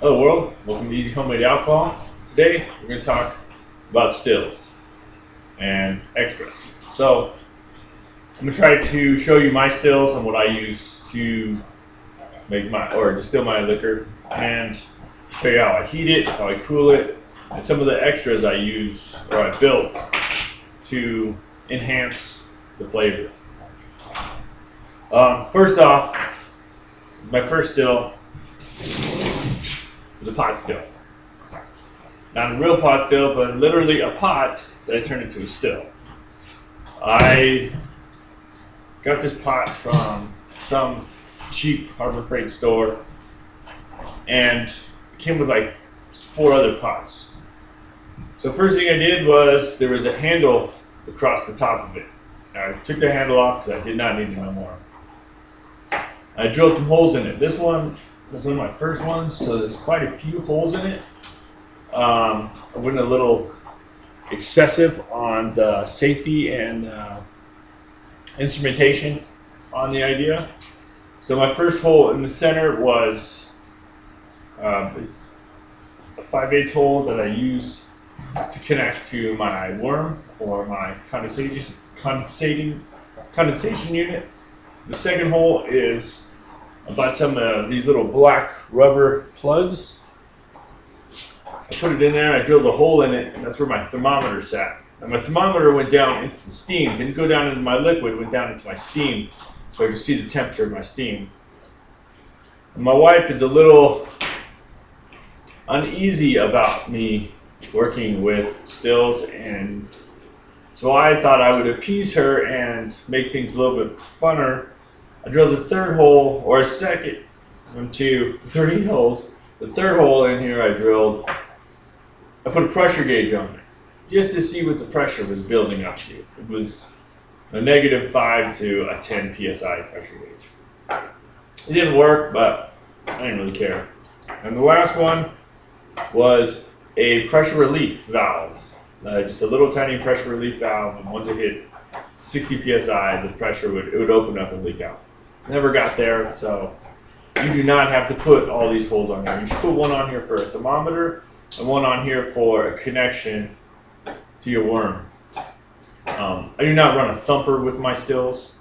Hello world, welcome to Easy Homemade Alcohol. Today we're going to talk about stills and extras. So I'm going to try to show you my stills and what I use to make distill my liquor, and show you how I heat it, how I cool it, and some of the extras I use or I built to enhance the flavor. First off, my first still was a pot still. Not a real pot still, but literally a pot that I turned into a still. I got this pot from some cheap Harbor Freight store, and it came with like 4 other pots. So first thing I did was there was a handle across the top of it. I took the handle off because I did not need it no more. I drilled some holes in it. This one was one of my first ones, so there's quite a few holes in it. I went a little excessive on the safety and instrumentation on the idea. So my first hole in the center was it's a 5/8 hole that I use to connect to my worm or my condensation unit. The second hole is about some of these little black rubber plugs. I put it in there, I drilled a hole in it, and that's where my thermometer sat. And my thermometer went down into the steam, didn't go down into my liquid, went down into my steam, so I could see the temperature of my steam. And my wife is a little uneasy about me working with stills, and so I thought I would appease her and make things a little bit funner. I drilled the third hole, or a second, 1, 2, 3 holes. The third hole in here I put a pressure gauge on it, just to see what the pressure was building up to. It was a -5 to a 10 PSI pressure gauge. It didn't work, but I didn't really care. And the last one was a pressure relief valve. Just a little tiny pressure relief valve, and once it hit 60 PSI, the pressure would open up and leak out. Never got there, so you do not have to put all these holes on here. You should put one on here for a thermometer and one on here for a connection to your worm. I do not run a thumper with my stills.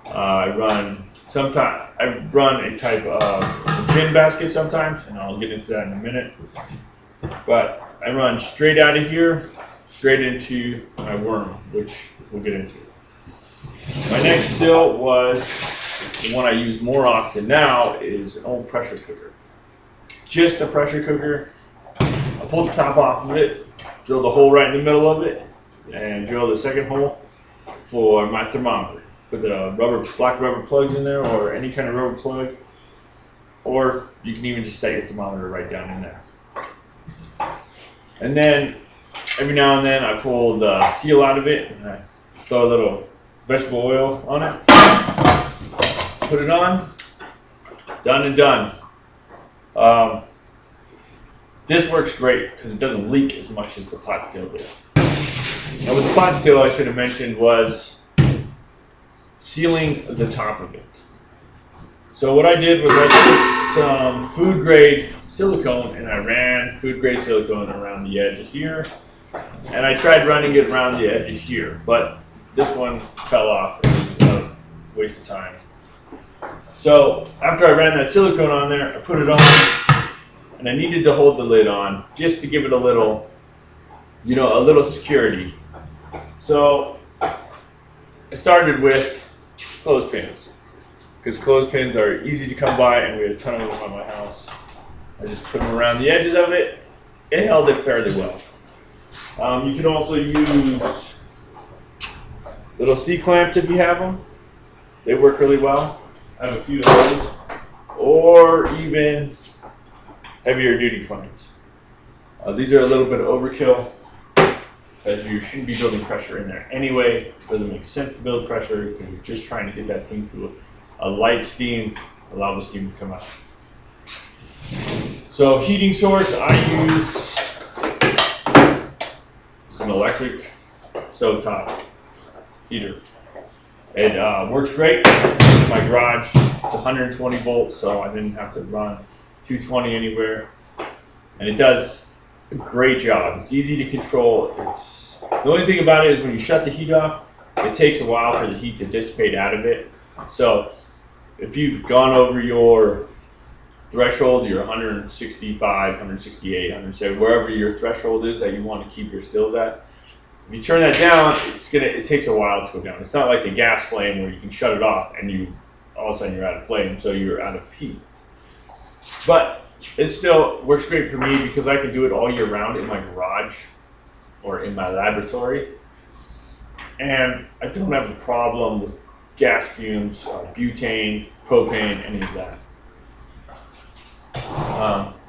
I run a type of gin basket sometimes, and I'll get into that in a minute. But I run straight out of here, straight into my worm, which we'll get into. My next still was the one I use more often now, is an old pressure cooker. Just a pressure cooker. I pulled the top off of it, drilled a hole right in the middle of it, and drilled the second hole for my thermometer. Put the black rubber plugs in there, or any kind of rubber plug, or you can even just set your thermometer right down in there. And then every now and then I pull the seal out of it, and I throw a little vegetable oil on it. Put it on, done and done. This works great because it doesn't leak as much as the pot still did. Now with the pot still, I should have mentioned, was sealing the top of it. So what I did was I took some food grade silicone, and I ran food grade silicone around the edge of here, and I tried running it around the edge of here, but this one fell off. It was a waste of time. So after I ran that silicone on there, I put it on, and I needed to hold the lid on just to give it a little security. So I started with clothespins, because clothespins are easy to come by, and we had a ton of them at my house. I just put them around the edges of it. It held it fairly well. You can also use little C-clamps if you have them. They work really well. I have a few of those. Or even heavier duty clamps. These are a little bit of overkill, because you shouldn't be building pressure in there anyway. It doesn't make sense to build pressure because you're just trying to get that thing to a light steam, allow the steam to come out. So heating source, I use an electric stovetop heater. It works great. In my garage, it's 120 volts, so I didn't have to run 220 anywhere, and it does a great job. It's easy to control. It's the only thing about it is when you shut the heat off, it takes a while for the heat to dissipate out of it. So if you've gone over your threshold, your 165, 168, 170, wherever your threshold is that you want to keep your stills at, if you turn that down, it takes a while to go down. It's not like a gas flame where you can shut it off and all of a sudden you're out of flame, so you're out of heat. But it still works great for me because I can do it all year round in my garage or in my laboratory. And I don't have a problem with gas fumes, butane, propane, any of that.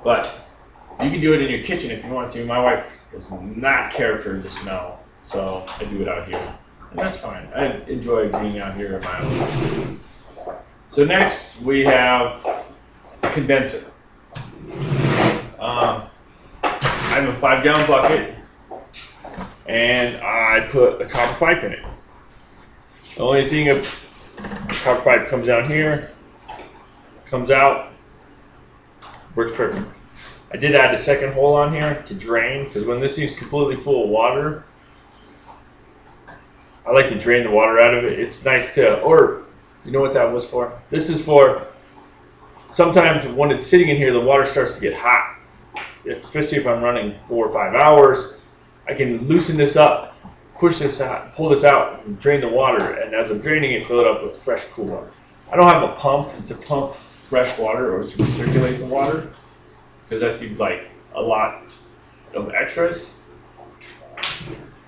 But you can do it in your kitchen if you want to. My wife does not care for the smell, so I do it out here. And that's fine. I enjoy being out here in my own. So next we have a condenser. I have a 5-gallon bucket and I put a copper pipe in it. The only thing, the copper pipe comes down here, comes out, works perfect. I did add a second hole on here to drain, because when this thing's completely full of water, I like to drain the water out of it. It's nice to, or you know what that was for? This is for, sometimes when it's sitting in here, the water starts to get hot. Especially if I'm running 4 or 5 hours, I can loosen this up, push this out, pull this out, and drain the water. And as I'm draining it, fill it up with fresh, cool water. I don't have a pump to pump fresh water or to circulate the water, because that seems like a lot of extras.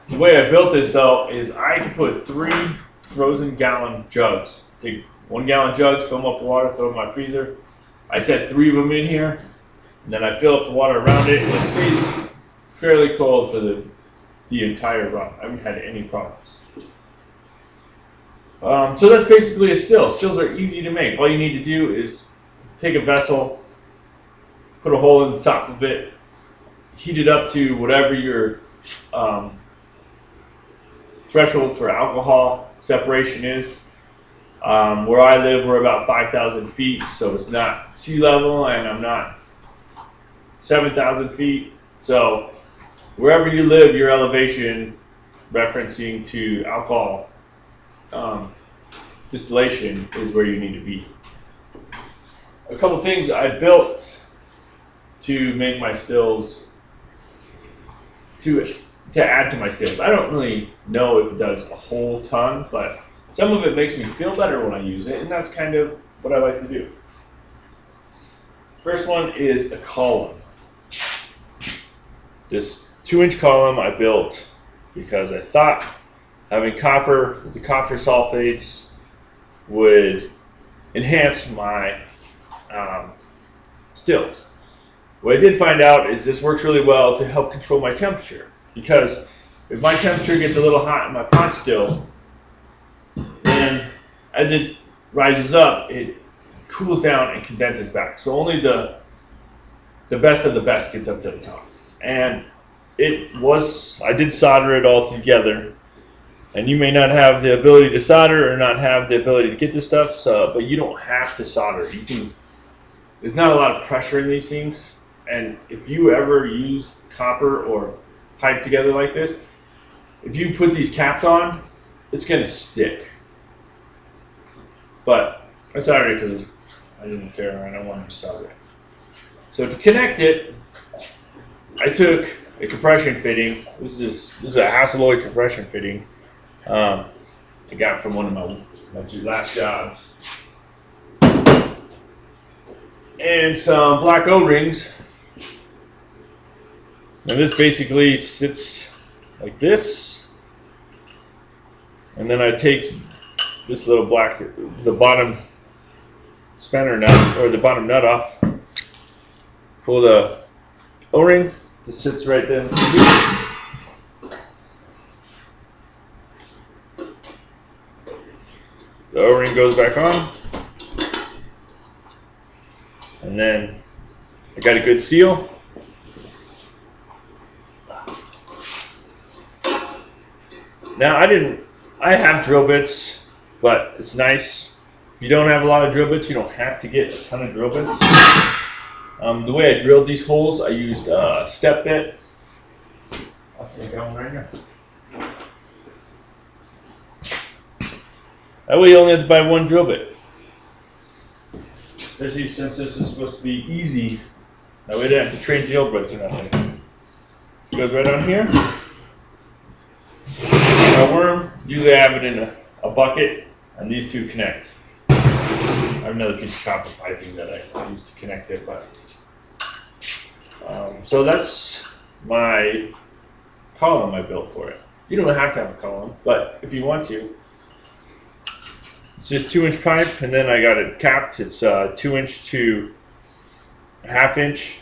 The way I built this though is I can put 3 frozen gallon jugs. Take 1 gallon jugs, fill them up with water, throw them in my freezer. I set 3 of them in here, and then I fill up the water around it, and it stays fairly cold for the entire run. I haven't had any problems. So that's basically a still. Stills are easy to make. All you need to do is take a vessel, put a hole in the top of it, heat it up to whatever your threshold for alcohol separation is. Where I live, we're about 5,000 feet, so it's not sea level, and I'm not 7,000 feet. So wherever you live, your elevation referencing to alcohol distillation is where you need to be. A couple things I built to make my stills, to add to my stills. I don't really know if it does a whole ton, but some of it makes me feel better when I use it, and that's kind of what I like to do. First one is a column. This 2-inch column I built because I thought having copper with the copper sulfates would enhance my stills. What I did find out is this works really well to help control my temperature, because if my temperature gets a little hot in my pot still, then as it rises up, it cools down and condenses back. So only the best of the best gets up to the top. And I did solder it all together. And you may not have the ability to solder or not have the ability to get this stuff, but you don't have to solder. There's not a lot of pressure in these things. And if you ever use copper or pipe together like this, if you put these caps on, it's gonna stick. But I soldered it because I didn't care. I don't want to solder it. So to connect it, I took a compression fitting. This is a Haseloid compression fitting. I got from one of my last jobs. And some black O-rings. And this basically sits like this. And then I take this little the bottom spanner nut, or the bottom nut off. Pull the O-ring that sits right there. The O-ring goes back on. And then I got a good seal. Now I have drill bits, but it's nice. If you don't have a lot of drill bits, you don't have to get a ton of drill bits. The way I drilled these holes, I used a step bit. I'll take that one right here. That way you only have to buy one drill bit. Especially since this is supposed to be easy. That way I don't have to train jailbirds or nothing. It goes right on here. My worm, usually I have it in a bucket, and these two connect. I have another piece of copper piping that I use to connect it, but so that's my column I built for it. You don't have to have a column, but if you want to, it's just 2-inch pipe, and then I got it capped. It's 2-inch to a 1/2 inch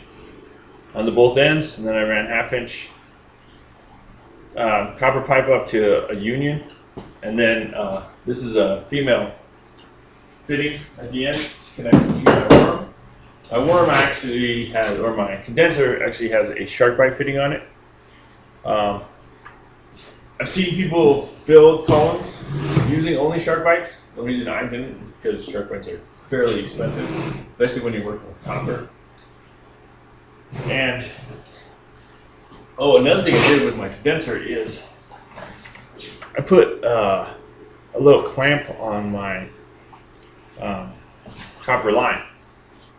on the both ends, and then I ran 1/2 inch copper pipe up to a union, and then this is a female fitting at the end to connect to my worm. My worm actually has, or my condenser actually has a shark bite fitting on it. I've seen people build columns using only shark bites. The reason I didn't is because shark bites are fairly expensive, especially when you're working with copper. And another thing I did with my condenser is I put a little clamp on my copper line,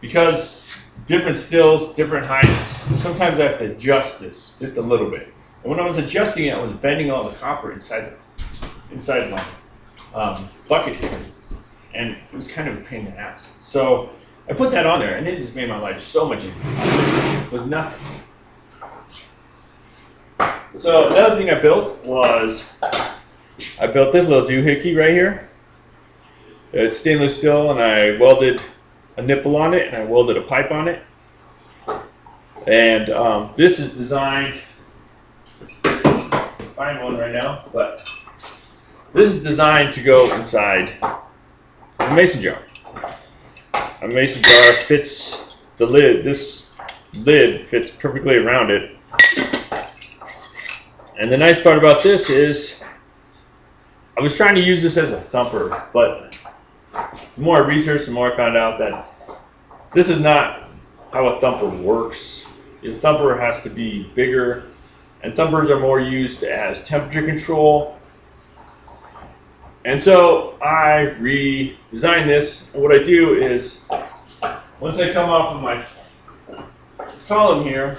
because different stills, different heights, sometimes I have to adjust this just a little bit. And when I was adjusting it, I was bending all the copper inside my bucket here, and it was kind of a pain in the ass. So I put that on there, and it just made my life so much easier. It was nothing. So another thing I built was I built this little doohickey right here. It's stainless steel, and I welded a nipple on it, and I welded a pipe on it. And this is designed, find one right now, but this is designed to go inside a mason jar. A mason jar fits the lid. This lid fits perfectly around it. And the nice part about this is I was trying to use this as a thumper, but the more I researched, the more I found out that this is not how a thumper works. A thumper has to be bigger, and thumpers are more used as temperature control. And so I redesigned this, and what I do is, once I come off of my column here,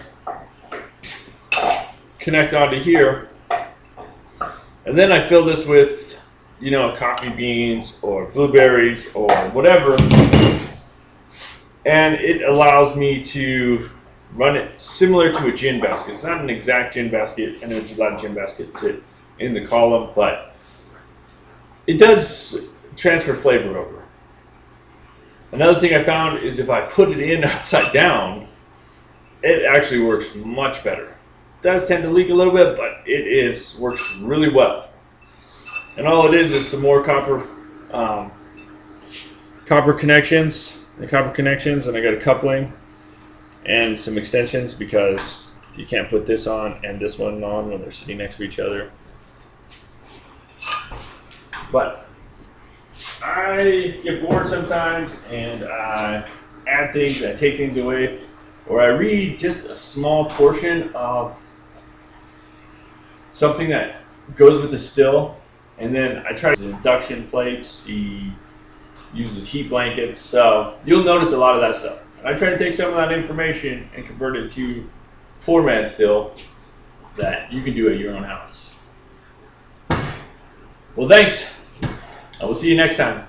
connect onto here, and then I fill this with, coffee beans or blueberries or whatever, and it allows me to run it similar to a gin basket. It's not an exact gin basket. I know a lot of gin baskets sit in the column, but it does transfer flavor over. Another thing I found is if I put it in upside down, it actually works much better. It does tend to leak a little bit, but it works really well. And all it is some more copper connections, and I got a coupling and some extensions, because you can't put this on and this one on when they're sitting next to each other. But I get bored sometimes, and I add things, I take things away, or I read just a small portion of something that goes with the still, and then I try to use induction plates. He uses heat blankets, so you'll notice a lot of that stuff. And I try to take some of that information and convert it to poor man still that you can do at your own house. Well, thanks. I will see you next time.